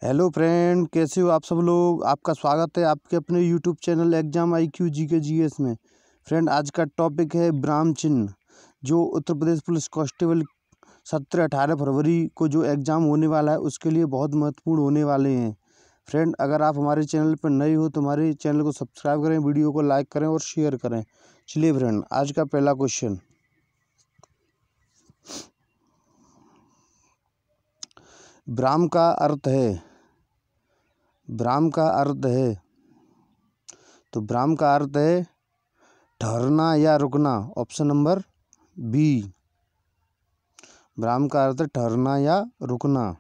Hello friend, कैसे हो आप सब लोग। आपका स्वागत है आपके अपने YouTube channel exam IQ GK GS में। फ्रेंड, आज का टॉपिक है ब्राह्म चिन्ह, जो उत्तर प्रदेश पुलिस कांस्टेबल 17-18 फरवरी को जो एग्ज़ाम होने वाला है उसके लिए बहुत महत्वपूर्ण होने वाले हैं। फ्रेंड, अगर आप हमारे चैनल पर नए हो तो हमारे चैनल को सब्सक्राइब करें, वीडियो को लाइक करें और शेयर करें। चलिए फ्रेंड, आज का पहला क्वेश्चन। ब्राह्म का अर्थ है, ब्राह्म का अर्थ है, तो ब्राह्म का अर्थ है ठहरना या रुकना। ऑप्शन नंबर बी, ब्राह्म का अर्थ है ठहरना या रुकना।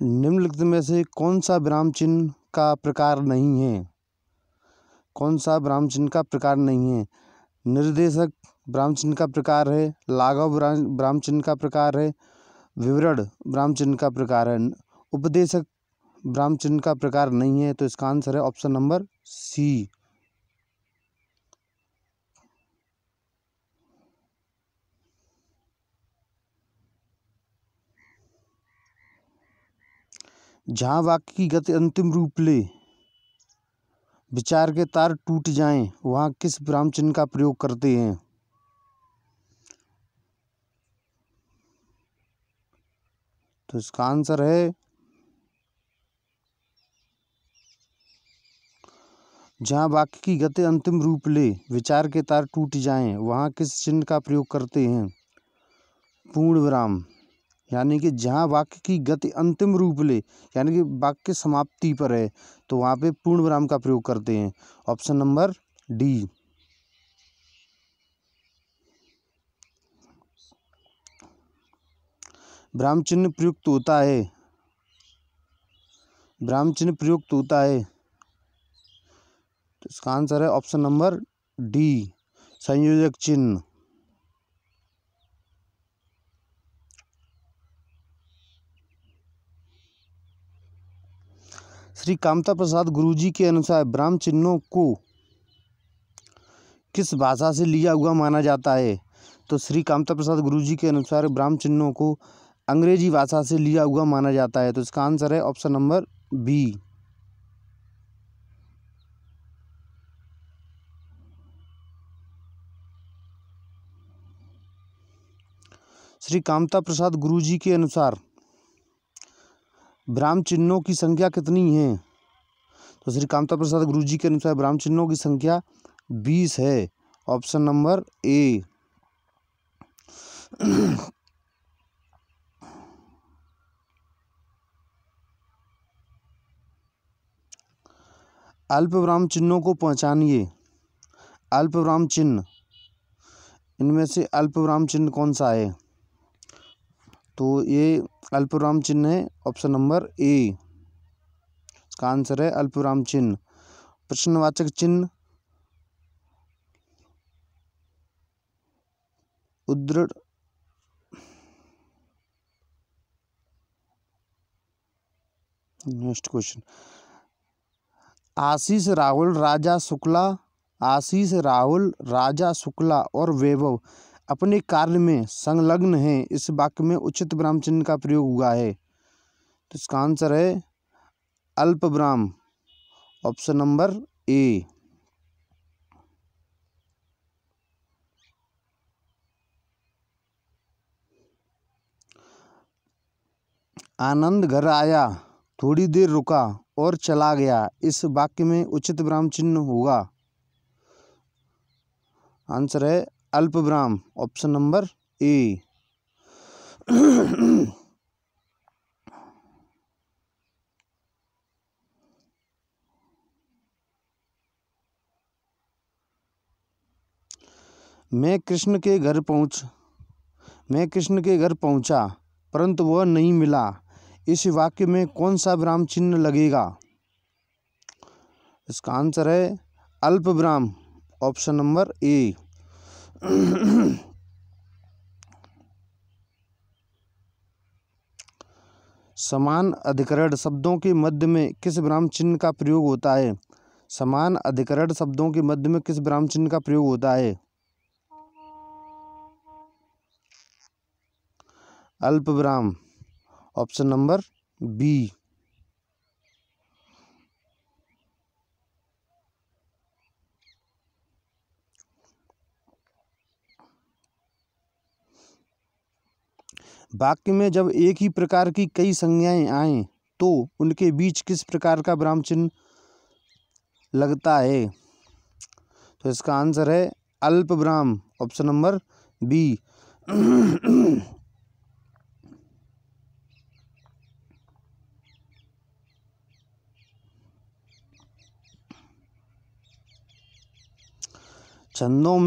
निम्नलिखित में से कौन सा ब्राह्म चिन्ह का प्रकार नहीं है? कौन सा ब्राह्म चिन्ह का प्रकार नहीं है? निर्देशक ब्राह्म चिन्ह का प्रकार है, लाघव ब्राह्म चिन्ह का प्रकार है, विवरण ब्राह्म चिन्ह का प्रकार है, उपदेशक ब्राह्म चिन्ह का प्रकार नहीं है। तो इसका आंसर है ऑप्शन नंबर सी। जहाँ वाक्य की गति अंतिम रूप ले, विचार के तार टूट जाएं, वहाँ किस ब्राह्म चिन्ह का प्रयोग करते हैं? तो इसका आंसर है, जहाँ वाक्य की गति अंतिम रूप ले, विचार के तार टूट जाएं, वहाँ किस चिन्ह का प्रयोग करते हैं? पूर्ण विराम। यानी कि जहाँ वाक्य की गति अंतिम रूप ले, यानी कि वाक्य समाप्ति पर है, तो वहाँ पे पूर्ण विराम का प्रयोग करते हैं। Option number D. ब्राह्म चिन्ह प्रयुक्त होता है, ब्राह्म चिन्ह प्रयुक्त होता है, तो इसका आंसर है ऑप्शन नंबर डी, संयोजक चिन्ह। श्री कामता प्रसाद गुरुजी के अनुसार ब्राह्म चिन्हों को किस भाषा से लिया हुआ माना जाता है? तो श्री कामता प्रसाद गुरुजी के अनुसार ब्राह्म चिन्हों को अंग्रेजी भाषा से लिया हुआ माना जाता है। तो इसका आंसर है option number B. Shri Kamta Prasad Guruji के अनुसार ब्राह्म चिन्हों की संख्या कितनी है? तो श्री कामता प्रसाद गुरुजी के अनुसार ब्राह्म चिन्हों की संख्या 20 है। Option number A. अल्प विराम चिन्हों को पहचानिए। अल्प विराम चिन्ह, इनमें से अल्प विराम चिन्ह कौन सा है? तो ये अल्प विराम चिन्ह है ऑप्शन नंबर ए। इसका आंसर है अल्प विराम चिन्ह। प्रश्नवाचक चिन्ह, उद्धृत, नेक्स्ट क्वेश्चन। आशीष राहुल राजा शुक्ला, आशीष राहुल राजा शुक्ला और वैभव अपने कार्य में संलग्न हैं, इस वाक्य में उचित ब्राह्म चिन्ह का प्रयोग हुआ है। तो इसका आंसर है अल्प विराम, ऑप्शन नंबर ए। आनंद घर आया, थोड़ी देर रुका और चला गया, इस वाक्य में उचित विराम चिन्ह होगा। आंसर है अल्प विराम, ऑप्शन नंबर ए। मैं कृष्ण के घर पहुंचा परंतु वह नहीं मिला, इस वाक्य में कौन सा विराम चिन्ह लगेगा? इसका आंसर है अल्प विराम, ऑप्शन नंबर ए। समान अधिकरण शब्दों के मध्य में किस विराम चिन्ह का प्रयोग होता है? समान अधिकरण शब्दों के मध्य में किस विराम चिन्ह का प्रयोग होता है? अल्पविराम। Option number B. वाक्य में जब एक ही प्रकार की कई संज्ञाएं आएं तो उनके बीच किस प्रकार का विराम चिन्ह लगता है? तो इसका आंसर है अल्पविराम। Option number B. छंदों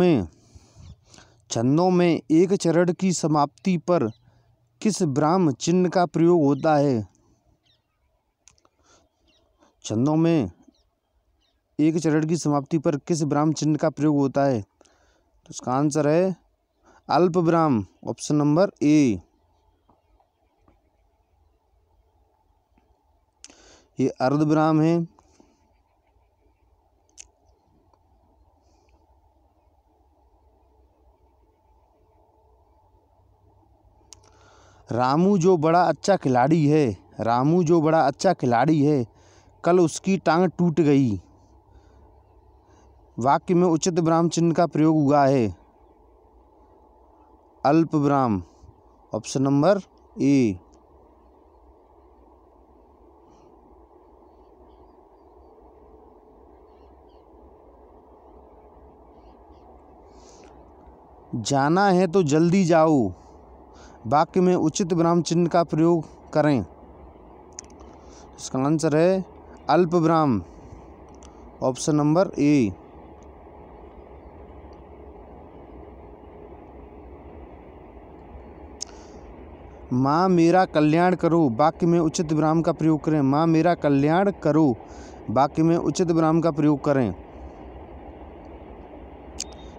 में एक चरण की समाप्ति पर किस विराम चिन्ह का प्रयोग होता है? छंदों में एक चरण की समाप्ति पर किस विराम चिन्ह का प्रयोग होता है? तो इसका आंसर है अल्पविराम। Option number A. ये अर्धविराम है। रामू जो बड़ा अच्छा खिलाड़ी है, कल उसकी टांग टूट गई। वाक्य में उचित विराम चिन्ह का प्रयोग हुआ है अल्पविराम। Option number A. जाना है तो जल्दी जाओ। वाक्य में उचित विराम चिन्ह का प्रयोग करें। इसका आंसर है अल्पविराम। Option number A. माँ मेरा कल्याण करो। वाक्य में उचित विराम का प्रयोग करें। माँ मेरा कल्याण करो। वाक्य में उचित विराम का प्रयोग करें।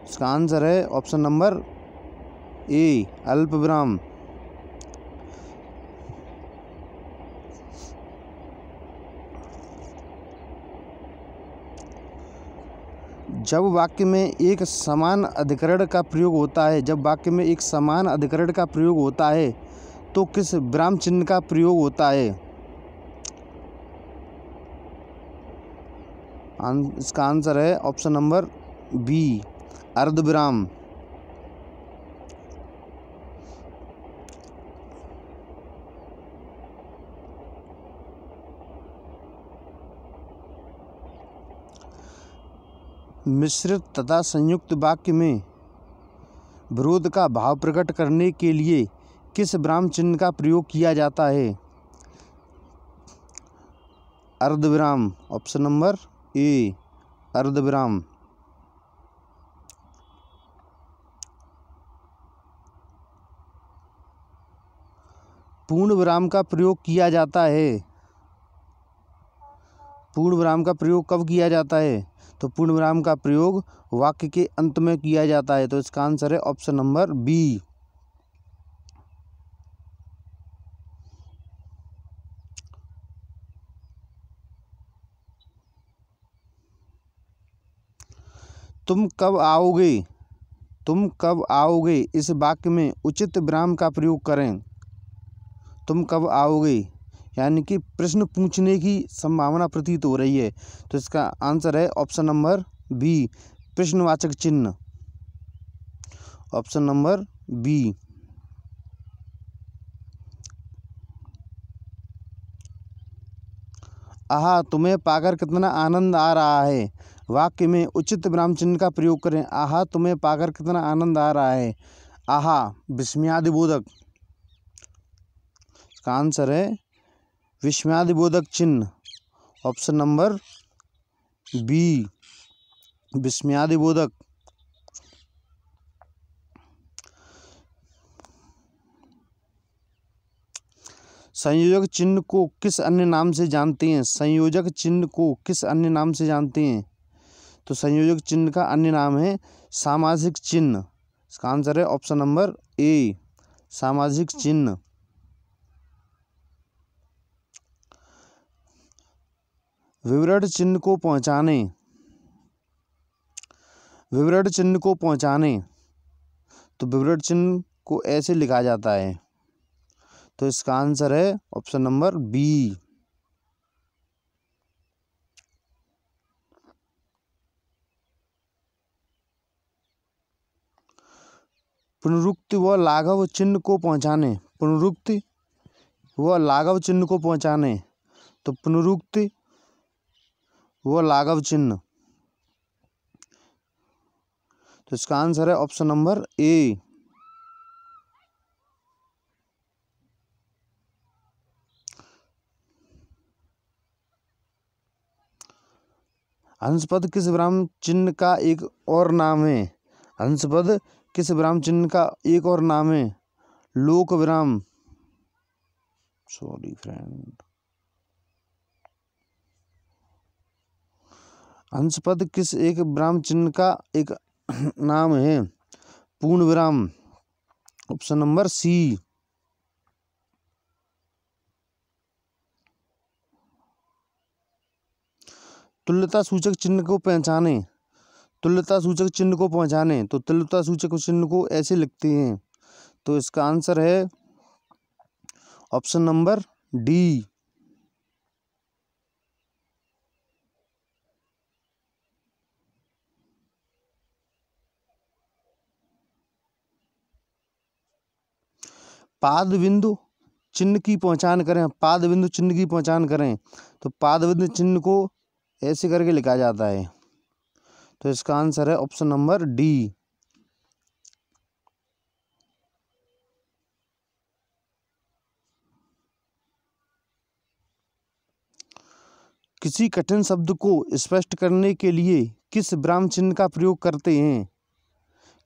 इसका आंसर है ऑप्शन नंबर ए अल्पविराम। जब वाक्य में एक समान अधिकरण का प्रयोग होता है तो किस विराम चिन्ह का प्रयोग होता है? इसका आंसर है ऑप्शन नंबर बी अर्धविराम। मिश्रित तथा संयुक्त वाक्य में विरोध का भाव प्रकट करने के लिए किस विराम चिन्ह का प्रयोग किया जाता है? अर्धविराम। ऑप्शन नंबर ए अर्धविराम। पूर्ण विराम का प्रयोग किया जाता है। पूर्ण विराम का प्रयोग कब किया जाता है? तो पूर्ण विराम का प्रयोग वाक्य के अंत में किया जाता है। तो इसका आंसर है ऑप्शन नंबर बी। तुम कब आओगे इस वाक्य में उचित विराम का प्रयोग करें। तुम कब आओगे यानी कि प्रश्न पूछने की संभावना प्रतीत हो रही है। तो इसका आंसर है ऑप्शन नंबर बी प्रश्नवाचक चिन्ह। Option number B. आहा तुम्हें पाकर कितना आनंद आ रहा है। वाक्य में उचित विराम चिन्ह का प्रयोग करें। आहा तुम्हें पाकर कितना आनंद आ रहा है। आहा विस्मयादिबोधक। इसका आंसर है विस्मयादिबोधक चिन्ह। ऑप्शन नंबर बी विस्मयादिबोधक। संयोजक चिन्ह को किस अन्य नाम से जानते हैं? संयोजक चिन्ह को किस अन्य नाम से जानते हैं? तो संयोजक चिन्ह का अन्य नाम है सामासिक चिन्ह। इसका आंसर है ऑप्शन नंबर ए सामासिक चिन्ह। विवरण चिन्ह को पहचाने तो विवरण चिन्ह को ऐसे लिखा जाता है। तो इसका आंसर है ऑप्शन नंबर बी। पुनरुक्ति व लाघव चिन्ह को पहुंचाने, पुनरुक्ति व लाघव चिन्ह को पहुंचाने, तो पुनरुक्ति व लाघव चिन्ह, तो इसका आंसर है ऑप्शन नंबर ए। हंसपद किस विराम चिन्ह का एक और नाम है? हंसपद किस विराम चिन्ह का एक और नाम है? लोक विराम, सॉरी फ्रेंड, हंसपद किस एक विराम चिन्ह का एक नाम है? पूर्ण विराम, ऑप्शन नंबर सी। तुल्यता सूचक चिन्ह को पहचाने, तुल्यता सूचक चिन्ह को पहचाने, तो तुल्यता सूचक चिन्ह को ऐसे लिखते हैं, तो इसका आंसर है ऑप्शन नंबर डी। पाद बिंदु चिन्ह की पहचान करें, पाद बिंदु चिन्ह की पहचान करें, तो पाद बिंदु चिन्ह को ऐसे करके लिखा जाता है, तो इसका आंसर है ऑप्शन नंबर डी। किसी कठिन शब्द को स्पष्ट करने के लिए किस विराम चिन्ह का प्रयोग करते हैं?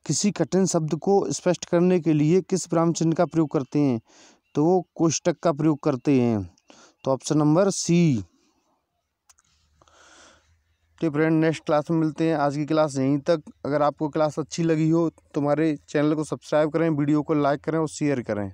किसी कठिन शब्द को स्पष्ट करने के लिए किस विराम चिन्ह का प्रयोग करते हैं? तो वो कोष्टक का प्रयोग करते हैं, तो ऑप्शन नंबर सी। तो फ्रेंड नेक्स्ट क्लास में मिलते हैं। आज की क्लास यहीं तक। अगर आपको क्लास अच्छी लगी हो तो हमारे चैनल को सब्सक्राइब करें, वीडियो को लाइक करें और शेयर करें।